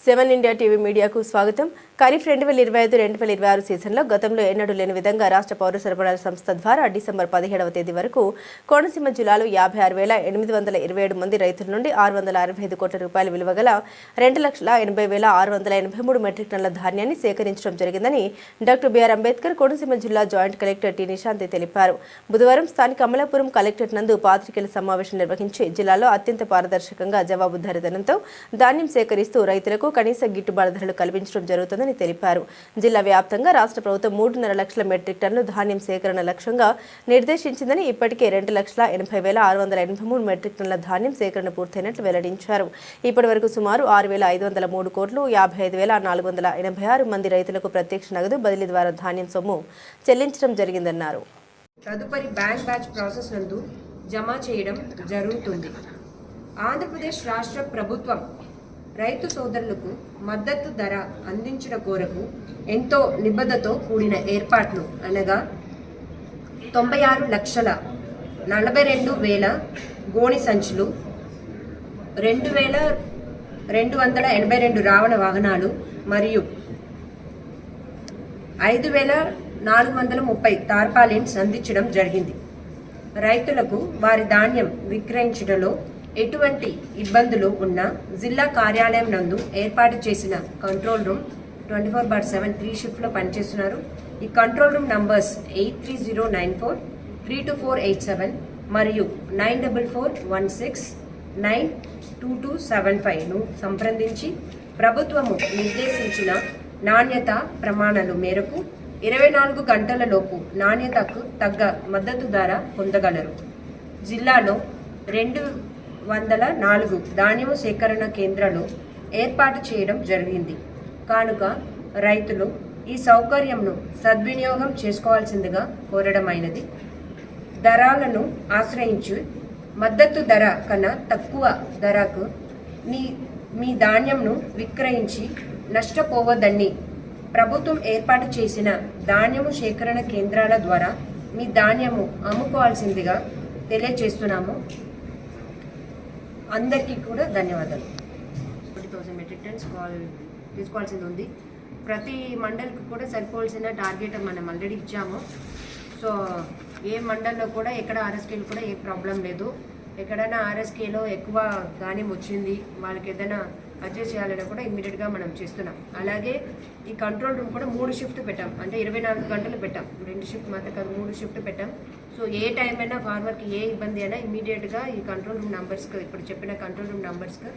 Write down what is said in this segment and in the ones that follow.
7 India TV మీడియాకు స్వాగతం. ఖరీఫ్ 2025-2026 సీజన్లో గతంలో ఎన్నడూ లేని విధంగా రాష్ట్ర పౌర సరఫరాల సంస్థ ద్వారా డిసెంబర్ 17వ తేదీ వరకు కోనసీమ జిల్లాలో 56,827 మంది రైతుల నుండి 665 కోట్ల రూపాయల విలువ గల 2,80,683 మెట్రిక్ టన్నుల ధాన్యాన్ని సేకరించడం జరిగిందని డాక్టర్ బిఆర్ అంబేద్కర్ కోనసీమ జిల్లా జాయింట్ కలెక్టర్ టి నిశాంతి తెలిపారు. బుధవారం స్థానిక అమలాపురం కలెక్టరేట్ నందు పాత్రికేయుల సమావేశం నిర్వహించి జిల్లాలో అత్యంత పారదర్శకంగా జవాబుదారీతనంతో ధాన్యం సేకరిస్తూ రైతులకు కనీస గిట్టుబాటు ధరలు కల్పించడం జరుగుతుందని తెలిపారు. జిల్లా వ్యాప్తంగా రాష్ట్ర ప్రభుత్వం 3.5 లక్షల మెట్రిక్ టన్నుల ధాన్యం సేకరణ లక్ష్యంగా నిర్దేశించిందని ఇప్పటికే 2,80,683 మెట్రిక్ టన్నుల ధాన్యం సేకరణ పూర్తయినట్లు వెల్లడించారు. ఇప్పటి వరకు సుమారు 6,503 కోట్లు 55,486 మంది రైతులకు ప్రత్యక్ష నగదు బదిలీ ద్వారా ధాన్యం సొమ్ము చెల్లించడం జరిగిందన్నారు. తదుపరి బ్యాంక్ బ్యాచ్ ప్రాసెస్ నందు జమ చేయడం జరుగుతుంది. ఆంధ్రప్రదేశ్ రాష్ట్ర ప్రభుత్వం రైతు సోదరులకు మద్దతు ధర అందించడం కొరకు ఎంతో నిబద్ధతతో కూడిన ఏర్పాట్లు అనగా 96,42,000 గోని సంచులు, 2,282 రావణ వాహనాలు మరియు 5,430 టార్పాలిన్స్ అందించడం జరిగింది. రైతులకు వారి ధాన్యం విక్రయించడంలో ఎటువంటి ఇబ్బందులు ఉన్నా జిల్లా కార్యాలయం నందు ఏర్పాటు చేసిన కంట్రోల్ రూమ్ 24/7 3 షిఫ్ట్లో పనిచేస్తున్నారు. ఈ కంట్రోల్ రూమ్ నంబర్స్ 8309432487 మరియు 9441692275ను సంప్రదించి ప్రభుత్వము నిర్దేశించిన నాణ్యత ప్రమాణాల మేరకు 24 గంటల లోపు నాణ్యతకు తగ్గ మద్దతు ధర పొందగలరు. జిల్లాలో 204 ధాన్యము సేకరణ కేంద్రాలు ఏర్పాటు చేయడం జరిగింది కానుక రైతులు ఈ సౌకర్యంను సద్వినియోగం చేసుకోవాల్సిందిగా కోరడమైనది. ధరలను ఆశ్రయించి మద్దతు ధర కన్నా తక్కువ ధరకు మీ ధాన్యంను విక్రయించి నష్టపోవద్దని ప్రభుత్వం ఏర్పాటు చేసిన ధాన్యము సేకరణ కేంద్రాల ద్వారా మీ ధాన్యము అమ్ముకోవాల్సిందిగా తెలియజేస్తున్నాము. అందరికీ కూడా ధన్యవాదాలు. 40,000 మెట్రిక్ టన్స్ తీసుకోవాల్సింది ఉంది. ప్రతి మండలికి కూడా సరిపోవాల్సిన టార్గెట్ మనం ఆల్రెడీ ఇచ్చాము. సో ఏ మండల్లో కూడా ఎక్కడ ఆర్ఎస్కేలో కూడా ఏ ప్రాబ్లం లేదు. ఎక్కడైనా ఆర్ఎస్కేలో ఎక్కువ ధాన్యం వచ్చింది వాళ్ళకి ఏదైనా అడ్జస్ట్ చేయాలని కూడా ఇమ్మీడియట్గా మనం చేస్తున్నాం. అలాగే ఈ కంట్రోల్ రూమ్ కూడా 3 షిఫ్ట్ పెట్టాం, అంటే 24 గంటలు పెట్టాం. 2 షిఫ్ట్ మాత్రం కాదు, 3 షిఫ్ట్ పెట్టాం. సో ఏ టైం అయినా ఫార్మర్కి ఏ ఇబ్బంది అయినా ఇమ్మీడియట్గా ఈ కంట్రోల్ రూమ్ నంబర్స్కి, ఇప్పుడు చెప్పిన కంట్రోల్ రూమ్ నంబర్స్కి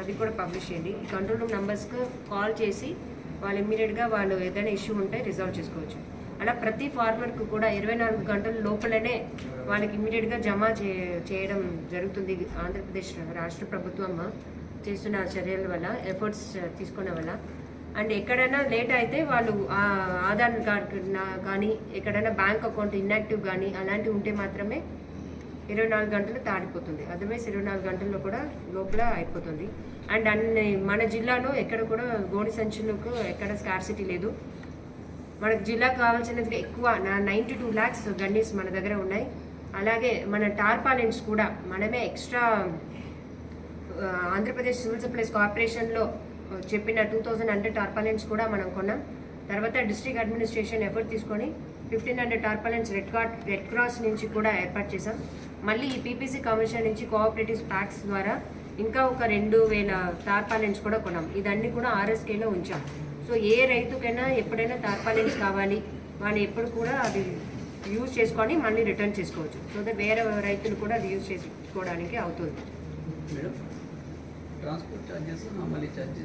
అది కూడా పబ్లిష్ చేయండి. ఈ కంట్రోల్ రూమ్ నంబర్స్కి కాల్ చేసి వాళ్ళు ఇమ్మీడియట్గా వాళ్ళు ఏదైనా ఇష్యూ ఉంటే రిజాల్వ్ చేసుకోవచ్చు. అలా ప్రతి ఫార్మర్కు కూడా 24 గంటల లోపలనే వాళ్ళకి ఇమ్మీడియట్గా జమ చేయడం జరుగుతుంది. ఆంధ్రప్రదేశ్ రాష్ట్ర ప్రభుత్వం చేస్తున్న చర్యల వల్ల, ఎఫర్ట్స్ తీసుకున్న వల్ల. అండ్ ఎక్కడైనా లేట్ అయితే వాళ్ళు ఆధార్ కార్డు కానీ ఎక్కడైనా బ్యాంక్ అకౌంట్ ఇన్యాక్టివ్ కానీ అలాంటివి ఉంటే మాత్రమే 24 గంటలు తాడిపోతుంది. అదర్వైజ్ 24 గంటల్లో కూడా లోపల అయిపోతుంది. అండ్ మన జిల్లాలో ఎక్కడ కూడా గోడి సంచులకు ఎక్కడ స్కార్సిటీ లేదు. మనకు జిల్లాకు కావాల్సినది ఎక్కువ 92 lakhs గన్నీస్ మన దగ్గర ఉన్నాయి. అలాగే మన టార్పాలిన్స్ కూడా మనమే ఎక్స్ట్రా ఆంధ్రప్రదేశ్ సివిల్ సప్లైస్ కార్పొరేషన్లో చెప్పిన 2,100 టార్పాలిన్స్ కూడా మనం కొన్నాం. తర్వాత డిస్ట్రిక్ట్ అడ్మినిస్ట్రేషన్ ఎఫర్ట్ తీసుకొని 1,500 టార్పాలిన్స్ రెడ్ క్రాస్ నుంచి కూడా ఏర్పాటు చేశాం. మళ్ళీ ఈ పీపీసీ కమిషన్ నుంచి కోఆపరేటివ్ ప్యాక్స్ ద్వారా ఇంకా ఒక 2,000 టార్పాలిన్స్ కూడా కొన్నాం. ఇదన్నీ కూడా ఆర్ఎస్కేలో ఉంచాం. సో ఏ రైతుకైనా ఎప్పుడైనా టార్పాలిన్స్ కావాలి వాళ్ళు ఎప్పుడు కూడా అది యూజ్ చేసుకొని మళ్ళీ రిటర్న్ చేసుకోవచ్చు. సో దట్ వేరే రైతులు కూడా అది యూజ్ చేసుకోవడానికి అవుతుంది. ట్రాన్స్పోర్ట్ ఛార్జెస్, మళ్ళీ ఛార్జెస్